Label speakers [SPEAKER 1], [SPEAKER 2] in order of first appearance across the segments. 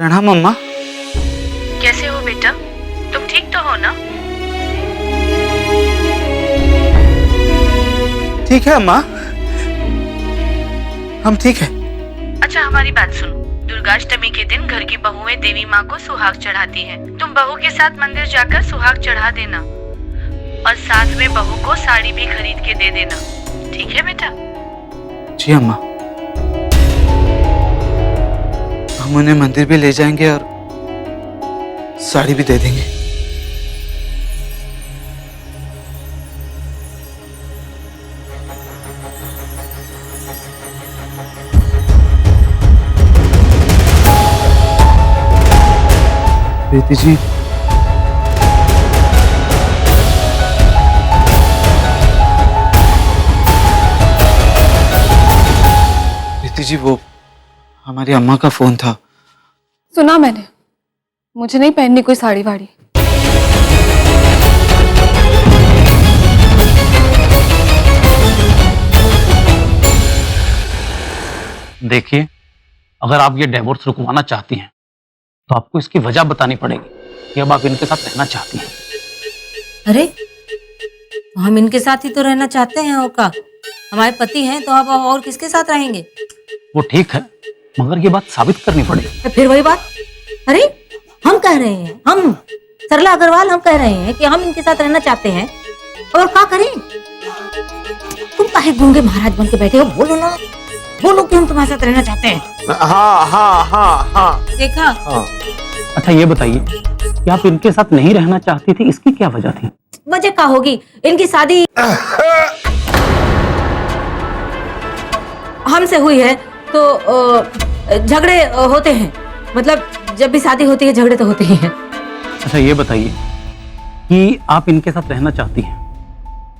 [SPEAKER 1] प्रणाम अम्मा।
[SPEAKER 2] कैसे हो बेटा? तुम ठीक तो हो ना?
[SPEAKER 1] ठीक है अम्मा, हम ठीक है।
[SPEAKER 2] अच्छा हमारी बात सुनो, दुर्गाष्टमी के दिन घर की बहुएं देवी माँ को सुहाग चढ़ाती हैं। तुम बहू के साथ मंदिर जाकर सुहाग चढ़ा देना और साथ में बहू को साड़ी भी खरीद के दे देना, ठीक है बेटा?
[SPEAKER 1] जी अम्मा, हम उन्हें मंदिर भी ले जाएंगे और साड़ी भी दे देंगे। प्रीति जी, प्रीति जी, वो हमारी अम्मा का फोन था।
[SPEAKER 3] सुना मैंने, मुझे नहीं पहननी कोई साड़ी वाड़ी।
[SPEAKER 4] देखिए, अगर आप ये डिवोर्स रुकवाना चाहती हैं तो आपको इसकी वजह बतानी पड़ेगी कि अब आप इनके साथ रहना चाहती हैं।
[SPEAKER 5] अरे तो हम इनके साथ ही तो रहना चाहते हैं, और का हमारे पति हैं तो अब और किसके साथ रहेंगे?
[SPEAKER 4] वो ठीक है, मगर ये बात साबित करनी पड़ेगी।
[SPEAKER 5] फिर वही बात। अरे हम कह रहे हैं, हम सरला अग्रवाल हम कह रहे हैं कि हम इनके साथ रहना चाहते हैं, और क्या करें? तुम काहे गूंगे महाराज बन के बैठे हो? बोलो ना, बोलो कि हम तुम्हारे साथ रहना चाहते हैं।
[SPEAKER 6] हाँ हाँ हाँ हाँ
[SPEAKER 5] देखा?
[SPEAKER 6] हाँ।
[SPEAKER 4] अच्छा ये बताइए कि आप इनके साथ नहीं रहना चाहती थी, इसकी क्या वजह थी?
[SPEAKER 5] वजह क्या होगी? इनकी शादी हमसे हुई है तो झगड़े होते हैं, मतलब जब भी शादी होती है झगड़े तो होते ही हैं।
[SPEAKER 4] अच्छा ये बताइए कि आप इनके साथ रहना चाहती हैं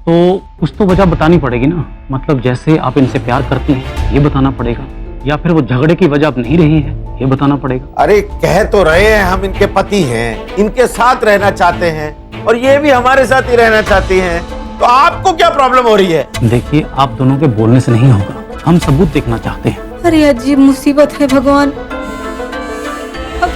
[SPEAKER 4] तो कुछ तो वजह बतानी पड़ेगी ना, मतलब जैसे आप इनसे प्यार करती हैं ये बताना पड़ेगा, या फिर वो झगड़े की वजह अब नहीं रही है ये बताना पड़ेगा।
[SPEAKER 6] अरे कह तो रहे हैं हम इनके पति हैं, इनके साथ रहना चाहते हैं और ये भी हमारे साथ ही रहना चाहती हैं, तो आपको क्या प्रॉब्लम हो रही है?
[SPEAKER 4] देखिए, आप दोनों के बोलने से नहीं होगा, हम सबूत देखना चाहते हैं।
[SPEAKER 5] अरे अजीब मुसीबत है भगवान। अब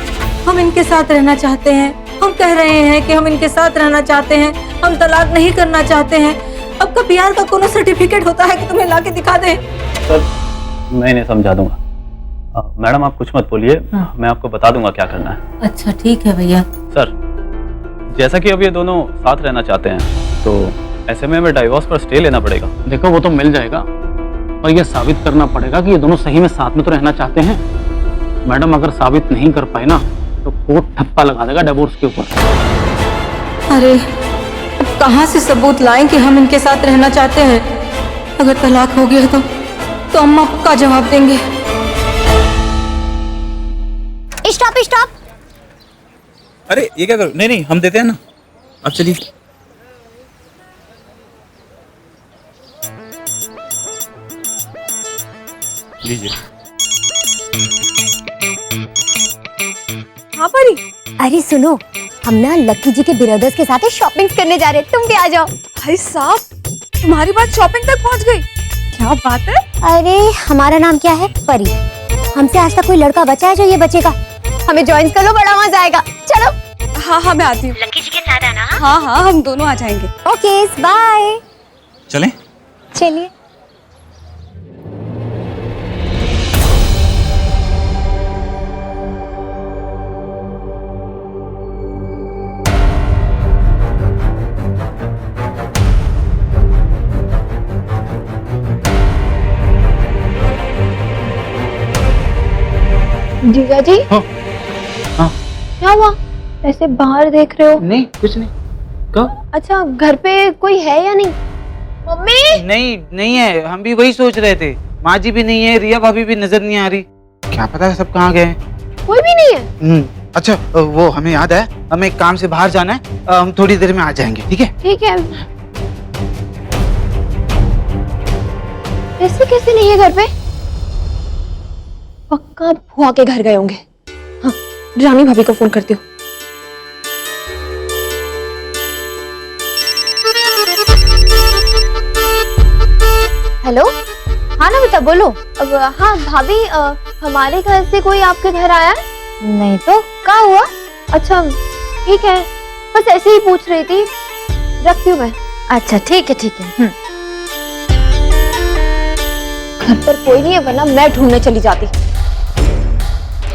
[SPEAKER 5] हम इनके साथ रहना चाहते हैं, हम कह रहे हैं कि हम इनके साथ रहना चाहते हैं, हम तलाक नहीं करना चाहते हैं। अब का प्यार का कोनो सर्टिफिकेट होता है कि तुम्हें लाके दिखा दे?
[SPEAKER 4] सर मैं इन्हें समझा दूंगा। मैडम आप कुछ मत बोलिए, मैं आपको बता दूंगा क्या करना है।
[SPEAKER 5] अच्छा ठीक है भैया।
[SPEAKER 4] सर जैसा कि अब ये दोनों साथ रहना चाहते हैं तो ऐसे में हमें डाइवोर्स पर स्टे लेना पड़ेगा। देखो वो तो मिल जाएगा, पर यह साबित करना पड़ेगा कि ये दोनों सही में साथ में तो रहना चाहते हैं। मैडम अगर साबित नहीं कर पाए ना तो कोर्ट ठप्पा लगा देगा डिवोर्स के ऊपर।
[SPEAKER 5] अरे अब कहाँ से सबूत लाएं कि हम इनके साथ रहना चाहते हैं? अगर तलाक हो गया तो अम्मा को क्या जवाब देंगे?
[SPEAKER 7] Stop stop.
[SPEAKER 1] अरे ये क्या करो? नहीं नहीं, हम देते हैं ना, अब चलिए। लीजिए।
[SPEAKER 3] हाँ परी।
[SPEAKER 7] अरे सुनो, हम ना लक्की जी के ब्रदर्स के साथ शॉपिंग करने जा रहे हैं, तुम भी आ जाओ।
[SPEAKER 3] भाई साहब, तुम्हारी बात शॉपिंग तक पहुंच गई, क्या बात है?
[SPEAKER 7] अरे हमारा नाम क्या है? परी। हमसे आज तक कोई लड़का बचा है जो ये बचेगा? हमें ज्वाइन कर लो, बड़ा मजा आएगा। चलो।
[SPEAKER 3] हाँ हाँ मैं आती हूँ।
[SPEAKER 7] लक्की जी के साथ आना।
[SPEAKER 3] हाँ हाँ हम दोनों आ जाएंगे।
[SPEAKER 7] Okay bye.
[SPEAKER 1] चलें?
[SPEAKER 7] चलिए। जीजा जी।
[SPEAKER 4] हाँ।
[SPEAKER 7] क्या हुआ? ऐसे बाहर देख रहे हो?
[SPEAKER 1] नहीं कुछ नहीं। कब?
[SPEAKER 7] अच्छा घर पे कोई है या नहीं? मम्मी।
[SPEAKER 1] नहीं नहीं है, हम भी वही सोच रहे थे। माँ जी भी नहीं है, रिया भाभी भी नजर नहीं आ रही, क्या पता सब कहाँ गए हैं।
[SPEAKER 7] कोई भी नहीं है?
[SPEAKER 1] अच्छा वो हमें याद है, हमें एक काम से बाहर जाना है, हम थोड़ी देर में आ जाएंगे, ठीक है?
[SPEAKER 7] ठीक है। ऐसे कैसे नहीं है घर पे? पक्का भुआ के घर गए होंगे। हाँ, रानी भाभी को फोन करती हूँ। हेलो। हाँ ना बेटा बोलो। अब हाँ भाभी, हमारे घर से कोई आपके घर आया है? नहीं तो क्या हुआ? अच्छा ठीक है, बस ऐसे ही पूछ रही थी, रखती हूँ मैं। अच्छा ठीक है ठीक है। घर पर कोई नहीं है, वरना मैं ढूंढने चली जाती।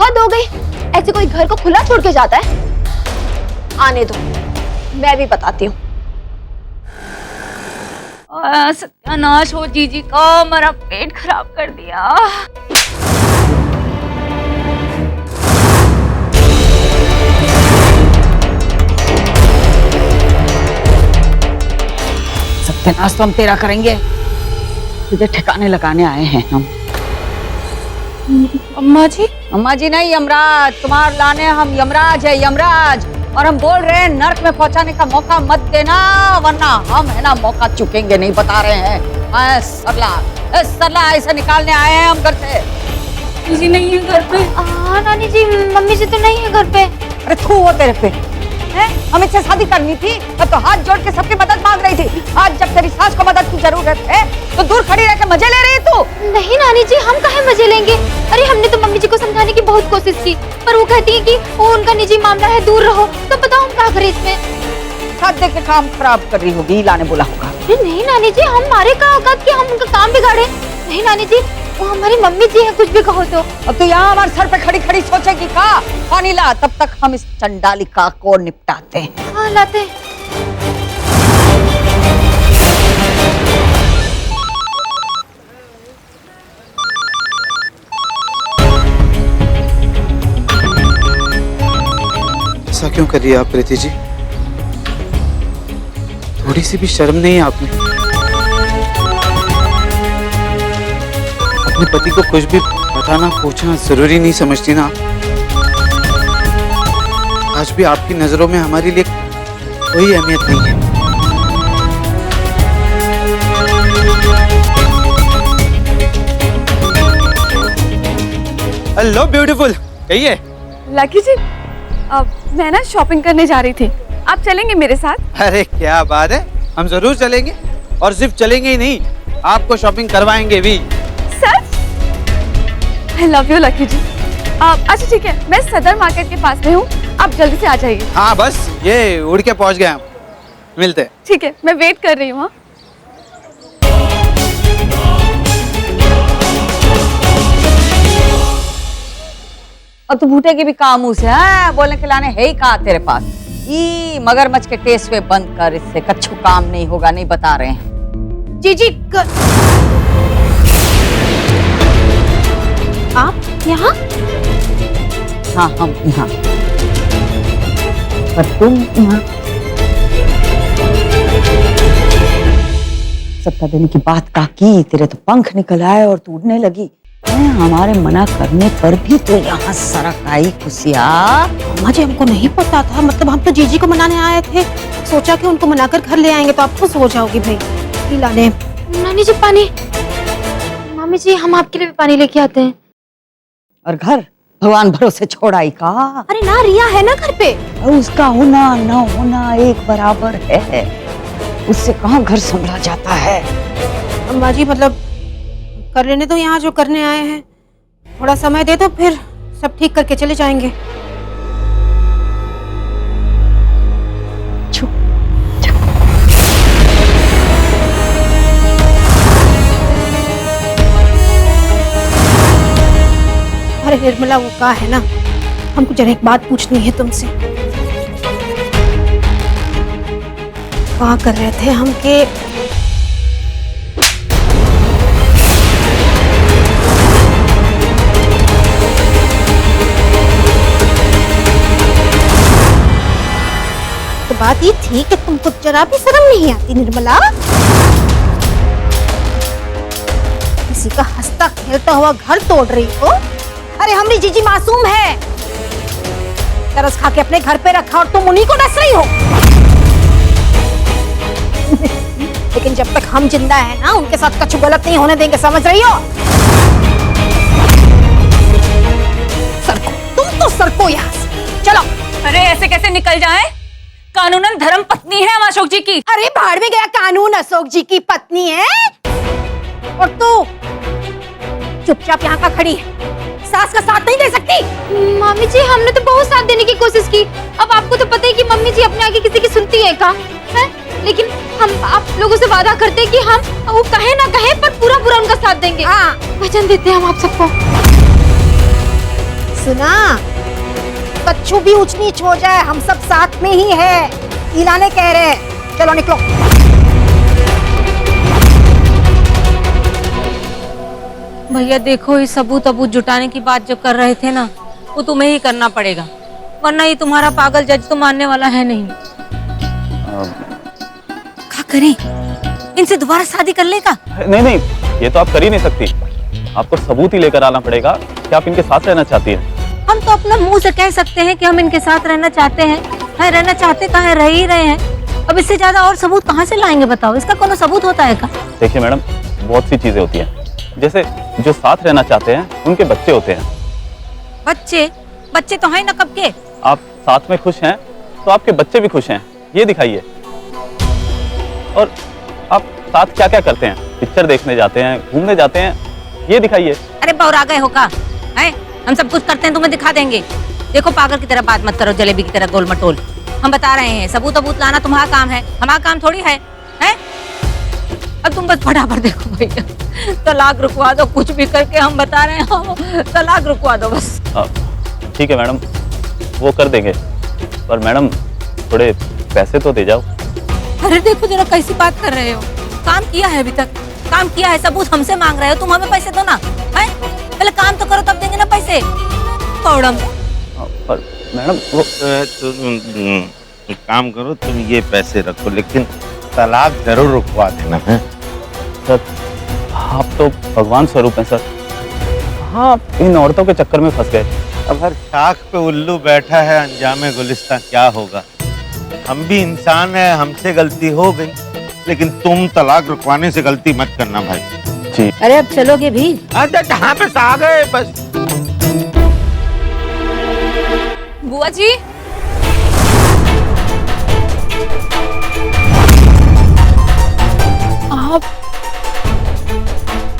[SPEAKER 7] हद हो गई, ऐसे कोई घर को खुला छोड़ के जाता है? आने दो, मैं भी बताती हूँ।
[SPEAKER 3] सत्यानाश हो जीजी का, मेरा पेट खराब कर दिया।
[SPEAKER 8] सत्यानाश तो हम तेरा करेंगे, तुझे ठिकाने लगाने आए हैं हम।
[SPEAKER 3] अम्मा जी?
[SPEAKER 8] अम्मा जी नहीं, यमराज। तुम्हार लाने हम यमराज है, यमराज। और हम बोल रहे हैं नर्क में पहुंचाने का मौका मत देना, वरना हम है ना मौका चुकेंगे नहीं, बता रहे हैं। सरला ऐसे निकालने आए हैं हम घर से।
[SPEAKER 3] जीजी नहीं है घर पे?
[SPEAKER 7] हाँ नानी जी, मम्मी जी तो नहीं है घर पे।
[SPEAKER 8] अरे थू वो तेरे पे है? हम इससे शादी करनी थी, मैं तो हाथ जोड़ के सबकी मदद मांग रही थी। आज जब तेरी सास को मदद की जरूरत है तो दूर खड़ी रह के मजे ले रही है तू।
[SPEAKER 7] नहीं नानी जी, हम काहे मजे लेंगे? अरे हमने तो मम्मी जी को समझाने की बहुत कोशिश की, पर वो कहती है कि वो उनका निजी मामला है, दूर रहो। तो बताओ हम क्या करें इसमें?
[SPEAKER 8] साथ दे के काम खराब कर रही होगी, लाने बोला होगा।
[SPEAKER 7] अरे नहीं नानी जी, हमारे का औकात कि हम उनका काम बिगाड़े? नहीं नानी जी, वो हमारी मम्मी जी है, कुछ भी कहो तो।
[SPEAKER 8] अब तो यहाँ हमारे सर पे खड़ी खड़ी सोचेगी का? पानी ला, तब तक हम इस चंडालिका को निपटाते हैं।
[SPEAKER 7] हाँ लाते हैं।
[SPEAKER 1] ऐसा क्यों कर रही है आप प्रीति जी? थोड़ी सी भी शर्म नहीं है आप में? अपने पति को कुछ भी बताना पूछना जरूरी नहीं समझती ना? आज भी आपकी नजरों में हमारे लिए कोई अहमियत नहीं है। हेलो ब्यूटीफुल, कहिए।
[SPEAKER 3] लकी जी, मैं ना शॉपिंग करने जा रही थी, आप चलेंगे मेरे साथ?
[SPEAKER 1] अरे क्या बात है, हम जरूर चलेंगे, और सिर्फ चलेंगे ही नहीं, आपको शॉपिंग करवाएंगे भी।
[SPEAKER 3] सच? आई लव यू लकी जी। अच्छा ठीक है, मैं सदर मार्केट के पास में हूँ, आप जल्दी से आ जाइए।
[SPEAKER 1] हाँ बस ये उड़ के पहुंच गए हम, मिलते हैं।
[SPEAKER 3] ठीक है, मैं वेट कर रही हूँ। हाँ?
[SPEAKER 8] अब तो भूटे की भी काम उसे है, बोलने के लाने है ही कहा तेरे पास। ई मगरमच्छ के टेस्ट पे बंद कर, इससे कच्छू काम नहीं होगा, नहीं बता रहे हैं।
[SPEAKER 7] जीजी आप यहाँ?
[SPEAKER 8] हाँ हम यहाँ, पर तुम यहाँ। सत्ता देने की बात का की, तेरे तो पंख निकल आए और तू उड़ने लगी। हमारे मना करने पर भी तो यहाँ सरक आई खुशिया।
[SPEAKER 5] अम्मा जी हमको नहीं पता था, मतलब हम तो जीजी को मनाने आए थे, सोचा कि उनको मनाकर घर ले आएंगे तो आप खुश हो जाओगी भाई। लाने
[SPEAKER 7] नानी जी पानी। मम्मी जी हम आपके लिए भी पानी लेके आते हैं।
[SPEAKER 8] और घर भगवान भरोसे छोड़ आई का?
[SPEAKER 5] अरे ना, रिया है ना घर पे।
[SPEAKER 8] उसका होना न होना एक बराबर है, उससे कहाँ घर संभला जाता है।
[SPEAKER 5] अम्मा जी मतलब कर लेने तो यहाँ जो करने आए हैं, थोड़ा समय दे दो, फिर सब ठीक करके चले जाएंगे। अरे निर्मला वो कहा है ना, हमको जरा एक बात पूछनी है तुमसे। कहा कर रहे थे हम के तो बात ये थी कि तुमको जरा भी शर्म नहीं आती निर्मला? किसी का हंसता खेलता हुआ घर तोड़ रही हो। अरे हमारी जीजी मासूम है, तरस खा के अपने घर पे रखा और तुम उन्हीं को डस रही हो। लेकिन जब तक हम जिंदा है ना, उनके साथ कुछ गलत नहीं होने देंगे, समझ रही हो? सरको, तुम तो सरको यहाँ से, चलो।
[SPEAKER 3] अरे ऐसे कैसे निकल जाए? कानूनन धर्म पत्नी है हम अशोक जी की।
[SPEAKER 5] अरे भाड़ में गया कानून अशोक जी की पत्नी है, और तू चुपचाप यहाँ का खड़ी है। सास का साथ नहीं दे सकती?
[SPEAKER 7] मम्मी जी हमने तो बहुत साथ देने की कोशिश की। अब आपको तो पता है कि मम्मी जी अपने आगे किसी की सुनती है का है? लेकिन हम आप लोगों से वादा करते हैं कि हम वो कहे ना कहे पर पूरा पूरा उनका साथ देंगे।
[SPEAKER 5] हाँ।
[SPEAKER 7] वचन देते हैं हम आप सबको।
[SPEAKER 5] सुना, कच्छू भी ऊंच नीच हो जाए हम सब साथ में ही है, इलाने कह रहे हैं। चलो निकलो।
[SPEAKER 9] भैया देखो, ये सबूत जुटाने की बात जो कर रहे थे ना, वो तुम्हें ही करना पड़ेगा, वरना ये तुम्हारा पागल जज तो मानने वाला है नहीं।
[SPEAKER 5] क्या करें? इनसे दोबारा शादी कर लेगा?
[SPEAKER 4] नहीं नहीं, ये तो आप कर ही नहीं सकती। आपको सबूत ही लेकर आना पड़ेगा कि आप इनके साथ रहना चाहती हैं।
[SPEAKER 9] हम तो अपना मुंह से कह सकते हैं कि हम इनके साथ रहना चाहते हैं, रहना चाहते कहाँ है, रह ही रहे हैं। अब इससे ज्यादा और सबूत कहाँ से लाएंगे बताओ? इसका कोनो सबूत होता है क्या?
[SPEAKER 4] देखिए मैडम, बहुत सी चीजें होती हैं, जैसे जो साथ रहना चाहते हैं उनके बच्चे होते हैं।
[SPEAKER 9] बच्चे तो हैं ना कब के।
[SPEAKER 4] आप साथ में खुश हैं तो आपके बच्चे भी खुश हैं, ये दिखाइए। और आप साथ क्या क्या करते हैं, पिक्चर देखने जाते हैं, घूमने जाते हैं, ये दिखाइए।
[SPEAKER 9] अरे बौरा गए हो का है? हम सब कुछ करते हैं, तुम्हें दिखा देंगे। देखो पागल की तरह बात मत करो, जलेबी की तरह गोल मटोल। हम बता रहे हैं, सबूत लाना तुम्हारा काम है, हमारा काम थोड़ी है, हैं? अब तुम बस फटाफट देखो भैया, तलाक रुकवा दो, कुछ भी करके हम बता रहे हैं, तलाक रुकवा दो बस।
[SPEAKER 4] ठीक है मैडम, वो कर देंगे, पर मैडम थोड़े पैसे तो दे जाओ।
[SPEAKER 9] अरे देखो जरा कैसी बात कर रहे हो, काम किया है अभी तक, काम किया है, सबूत हमसे मांग रहे हो, तुम हमें पैसे दो ना, हैं? पहले काम तो करो तब देंगे ना पैसे। कौड़म।
[SPEAKER 4] पर मैडम वो
[SPEAKER 6] एक काम करो, तुम ये पैसे रखो, लेकिन तलाक जरूर रुकवा देना है।
[SPEAKER 4] सर आप तो भगवान स्वरूप हैं सर, हाँ इन औरतों के चक्कर में फंस गए।
[SPEAKER 6] अब हर शाख पे उल्लू बैठा है, अंजामे गुलिस्तां क्या होगा। हम भी इंसान है, हमसे गलती हो गई, लेकिन तुम तलाक रुकवाने से गलती मत करना भाई
[SPEAKER 4] जी।
[SPEAKER 5] अरे अब चलोगे भी?
[SPEAKER 6] अच्छा कहाँ पे आ गए बस।
[SPEAKER 3] बुआ जी,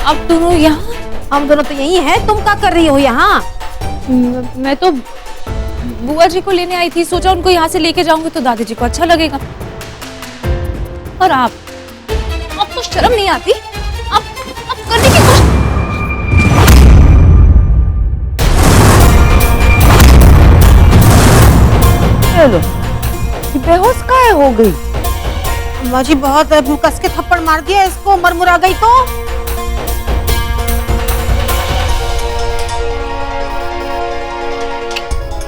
[SPEAKER 3] आप दोनों यहाँ?
[SPEAKER 5] हम दोनों तो यही हैं, तुम क्या कर रही हो यहाँ?
[SPEAKER 3] मैं तो बुआ जी को लेने आई थी, सोचा उनको यहाँ से लेके जाऊंगी तो दादी जी को अच्छा लगेगा। और आप तो शर्म नहीं आती? आप करने की कोशिश।
[SPEAKER 5] चलो, बेहोश काहे हो गई? अम्मा जी बहुत कस के थप्पड़ मार दिया इसको, मरमुरा गई तो।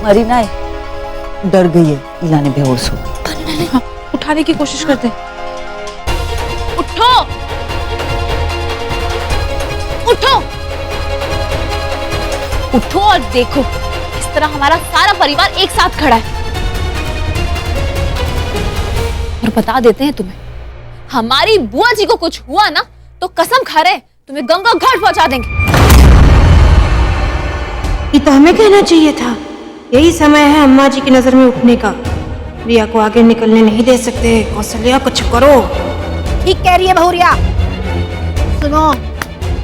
[SPEAKER 8] मरीना डर गई है, इलाने बेहोश हो गई।
[SPEAKER 3] हाँ, उठाने की कोशिश करते। उठो, उठो, उठो और देखो इस तरह हमारा सारा परिवार एक साथ खड़ा है। और बता देते हैं तुम्हें, हमारी बुआ जी को कुछ हुआ ना तो कसम खा रहे तुम्हें गंगा घाट पहुंचा देंगे।
[SPEAKER 5] ये तो हमें कहना चाहिए था। यही समय है अम्मा जी की नजर में उठने का। रिया को आगे निकलने नहीं दे सकते। कौशल्या कुछ करो। ठीक कह रही है बहुरिया। सुनो,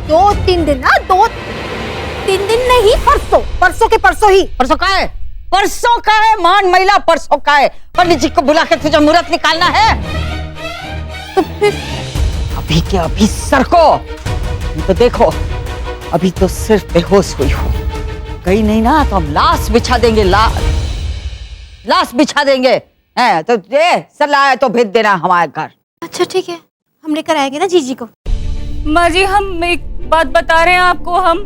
[SPEAKER 5] 2-3 दिन ना, 2-3 दिन नहीं, परसों के परसों ही।
[SPEAKER 8] परसों का है? परसों का है मान महिला, परसों का है। पंडित जी को बुला के तुझे मुहूर्त निकालना है तो फिर अभी के अभी सर को तो देखो, अभी तो सिर्फ बेहोश हुई हो, कहीं नहीं ना तो हम लाश बिछा देंगे, लाश बिछा देंगे। हैं तो ये सर लाया तो भेज देना हमारे घर।
[SPEAKER 5] अच्छा ठीक है, हम लेकर आएंगे ना जीजी को।
[SPEAKER 9] माँ जी हम एक बात बता रहे हैं आपको, हम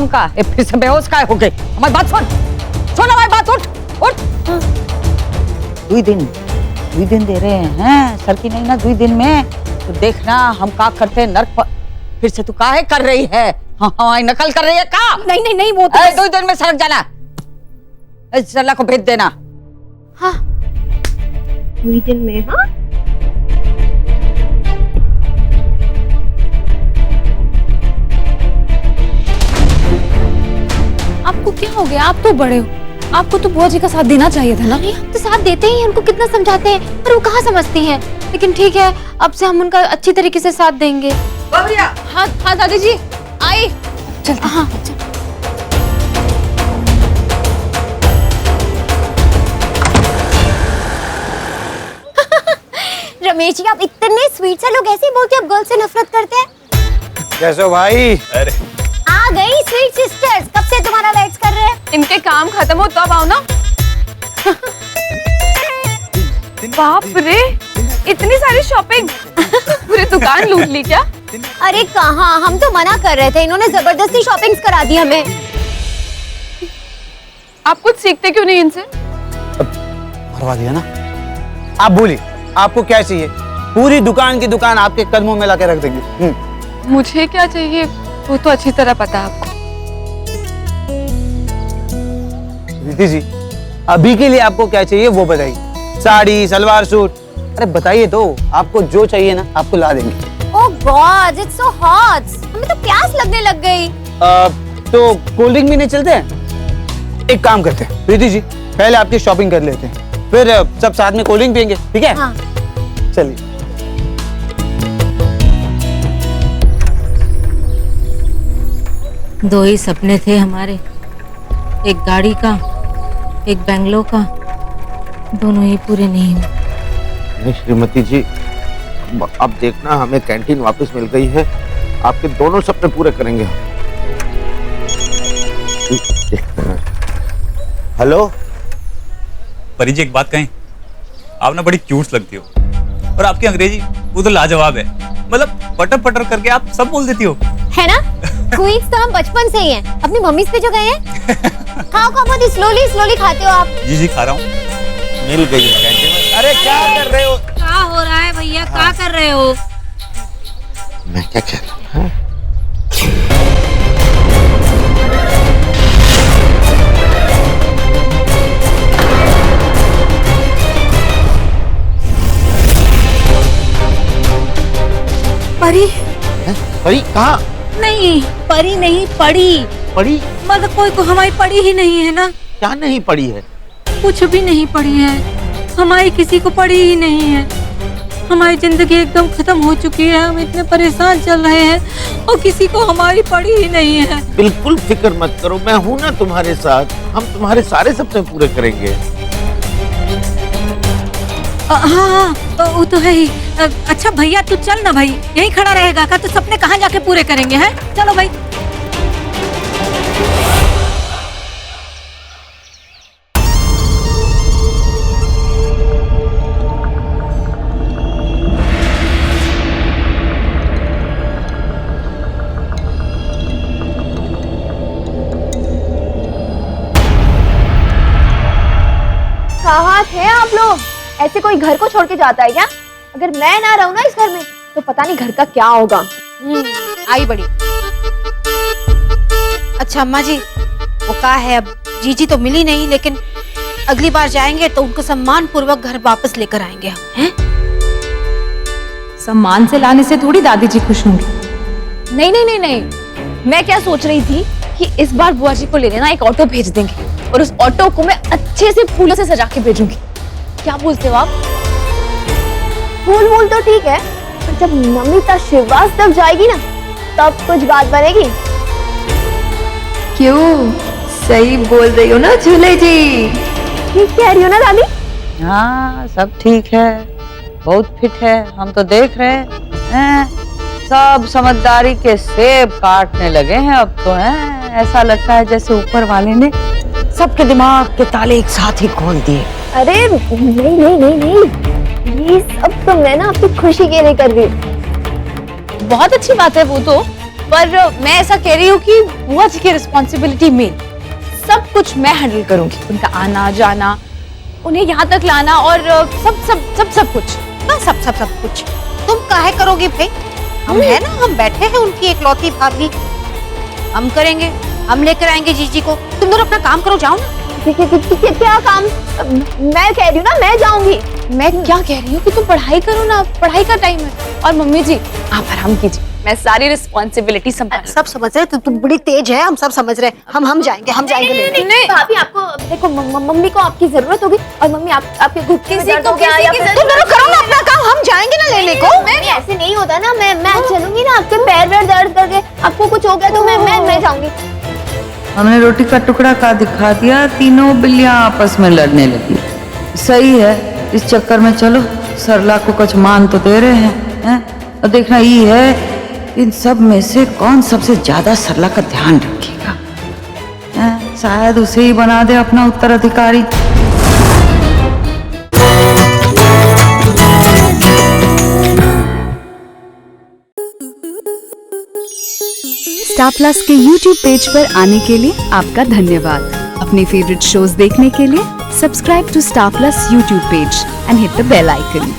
[SPEAKER 8] का फिर से बेहोश का हो गई। हमारी बात सुन हमारी बात, उठ। 2 दिन दे रहे हैं सर की, नहीं ना 2 दिन में तो देखना हम का करते हैं नर्क पर। फिर से तू काहे कर रही है? हमारी नकल कर रही है का?
[SPEAKER 5] नहीं वो तो
[SPEAKER 8] 2 दिन में सड़क जाना, सरला को भेज देना।
[SPEAKER 5] हाँ 2 दिन में। हाँ
[SPEAKER 3] आपको क्या हो गया? आप तो बड़े हो, आपको तो बुआ जी का साथ देना चाहिए था ना।
[SPEAKER 7] हम तो साथ देते ही हैं, उनको कितना समझाते हैं पर वो कहाँ समझती हैं। लेकिन ठीक है, अब से हम उनका अच्छी तरीके से साथ देंगे।
[SPEAKER 8] भैया
[SPEAKER 3] हाँ हाँ दादी जी आई। चल हाँ चल।
[SPEAKER 7] रमेश जी आप इतने स्वीट से लोग ऐसे ही बोलते आप गर्ल्स से नफरत करते हैं।
[SPEAKER 10] कैसे हो भाई?
[SPEAKER 4] अरे
[SPEAKER 7] आ गई स्वीट सिस्टर्स, कब से तुम्हारा वेट कर रहे हैं।
[SPEAKER 3] इनके काम खत्म हो तब आओ ना। बाप रे इतनी सारी शॉपिंग पूरी दुकान लूट ली क्या?
[SPEAKER 7] अरे कहाँ, हम तो मना कर रहे थे, इन्होंने जबरदस्ती शॉपिंग करा दी हमें।
[SPEAKER 3] आप कुछ सीखते क्यों नहीं इनसे?
[SPEAKER 10] मरवा दिया ना। आप बोलिए आपको क्या चाहिए? पूरी दुकान की दुकान आपके कदमों में लाके रख देंगे।
[SPEAKER 3] मुझे क्या चाहिए वो तो अच्छी तरह पता है आपको।
[SPEAKER 10] दीदी जी अभी के लिए आपको क्या चाहिए वो बताइए। साड़ी सलवार सूट, अरे बताइए तो, आपको जो चाहिए ना आपको ला देंगे।
[SPEAKER 7] ओह गॉड इट्स सो हॉट, हमें तो प्यास लगने लग गई।
[SPEAKER 10] तो कोल्ड ड्रिंक भी नहीं चलते हैं? एक काम करते हैं प्रीति जी, पहले आपकी शॉपिंग कर लेते हैं, फिर सब साथ में कोल्ड ड्रिंक पियेंगे, ठीक है?
[SPEAKER 7] हाँ।
[SPEAKER 10] चलिए।
[SPEAKER 9] दो ही सपने थे हमारे, एक गाड़ी का एक बैंगलोर का, दोनों ही पूरे नहीं हुए।
[SPEAKER 6] नहीं श्रीमती जी, अब देखना हमें कैंटीन वापस मिल गई है, आपके दोनों सपने पूरे करेंगे हम। हेलो
[SPEAKER 11] परी जी, एक बात कहें, आप ना बड़ी क्यूट लगती हो और आपकी अंग्रेजी वो तो लाजवाब है। मतलब पटर पटर करके आप सब बोल देती हो,
[SPEAKER 7] है ना? क्वींस तो हम बचपन से ही हैं, अपनी मम्मी पे जो गए हैं। खाओ खाओ, बहुत स्लोली स्लोली खाते हो आप।
[SPEAKER 11] जी जी खा रहा हूँ।
[SPEAKER 6] मिल गई है कैंटीन में। अरे क्या कर रहे हो?
[SPEAKER 9] क्या हो रहा है भैया? क्या कर रहे हो?
[SPEAKER 6] मैं क्या कह रहा हूँ?
[SPEAKER 9] परी?
[SPEAKER 6] परी कहाँ?
[SPEAKER 9] नहीं परी नहीं, पड़ी।
[SPEAKER 6] पड़ी?
[SPEAKER 9] मतलब कोई को हमारी पड़ी ही नहीं है ना?
[SPEAKER 6] क्या नहीं पड़ी है?
[SPEAKER 9] कुछ भी नहीं पड़ी है, हमारी किसी को पड़ी ही नहीं है। हमारी जिंदगी एकदम खत्म हो चुकी है, हम इतने परेशान चल रहे हैं और किसी को हमारी पड़ी ही नहीं है।
[SPEAKER 6] बिल्कुल फिक्र मत करो, मैं हूँ ना तुम्हारे साथ, हम तुम्हारे सारे सपने पूरे करेंगे।
[SPEAKER 9] हाँ वो तो है ही। अच्छा भैया तू चल ना भाई, यहीं खड़ा रहेगा का? तो सपने कहाँ जाके पूरे करेंगे हैं? चलो भाई।
[SPEAKER 7] कहाँ थे आप लोग? ऐसे कोई घर को छोड़ के जाता है क्या? अगर मैं ना रहूं ना इस घर में तो पता नहीं घर का क्या होगा।
[SPEAKER 3] आई बड़ी। अच्छा अम्मा जी, वो कहा है अब जीजी तो मिली नहीं, लेकिन अगली बार जाएंगे तो उनको सम्मान पूर्वक घर वापस लेकर आएंगे हम, हैं?
[SPEAKER 12] सम्मान से लाने से थोड़ी दादी जी खुश होंगी।
[SPEAKER 3] नहीं नहीं नहीं नहीं, मैं क्या सोच रही थी कि इस बार बुआ जी को लेने ना एक ऑटो भेज देंगे और उस ऑटो को मैं अच्छे से फूलों से सजा के भेजूंगी। क्या बोलते हो आप?
[SPEAKER 7] फूल वूल तो ठीक है, पर जब नमिता श्रीवास्तव जाएगी ना तब कुछ बात बनेगी।
[SPEAKER 12] क्यों? सही बोल रही हो ना झूले जी?
[SPEAKER 7] ठीक कह रही हो ना दादी?
[SPEAKER 8] हाँ सब ठीक है, बहुत फिट है, हम तो देख रहे हैं। सब समझदारी के सेब काटने लगे हैं अब तो, हैं? ऐसा लगता है जैसे ऊपर वाले ने सबके दिमाग के ताले एक साथ ही खोल दिए।
[SPEAKER 7] अरे नहीं नहीं नहीं नहीं, ये सब तो मैं ना आपकी खुशी के लिए कर रही हूँ।
[SPEAKER 3] बहुत अच्छी बात है वो तो, पर मैं ऐसा कह रही हूँ कि बुआ जी की रिस्पॉन्सिबिलिटी मेन, सब कुछ मैं हैंडल करूंगी। उनका आना जाना, उन्हें यहाँ तक लाना और सब सब सब सब कुछ।
[SPEAKER 9] हाँ, सब सब सब कुछ तुम काहे करोगे भाई? हम है ना, हम बैठे हैं उनकी एकलौती भाभी, हम करेंगे, हम लेकर आएंगे जीजी को। तुम दोनों अपना काम करो, जाओ ना।
[SPEAKER 7] क्या काम? मैं कह रही हूँ ना मैं जाऊंगी।
[SPEAKER 3] मैं क्या कह रही हूँ कि तुम पढ़ाई करो ना, पढ़ाई का टाइम है। और मम्मी जी आप आराम कीजिए,
[SPEAKER 7] मैं सारी रिस्पॉन्सिबिलिटी संभाल।
[SPEAKER 13] सब समझ रहे, तुम बड़ी तेज है, हम सब समझ रहे, हम जाएंगे
[SPEAKER 7] नहीं भाभी, आपको देखो मम्मी को आपकी जरूरत होगी और मम्मी आपके घुटने में दर्द हो गया या फिर
[SPEAKER 13] तुम दोनों करो ना अपना काम, हम जाएंगे ना लेने को।
[SPEAKER 7] ऐसे नहीं होता ना, मैं चलूंगी ना, आपके पैर वैर दर्द करके आपको कुछ हो गया तो मैं जाऊंगी।
[SPEAKER 8] हमने रोटी का टुकड़ा का दिखा दिया, तीनों बिल्लियां आपस में लड़ने लगी। सही है, इस चक्कर में चलो सरला को कुछ मान तो दे रहे हैं, और देखना ये है इन सब में से कौन सबसे ज्यादा सरला का ध्यान रखेगा। शायद उसे ही बना दे अपना उत्तराधिकारी।
[SPEAKER 14] स्टार प्लस के YouTube पेज पर आने के लिए आपका धन्यवाद। अपने फेवरेट शोज देखने के लिए subscribe to Star Plus YouTube page and hit the bell icon.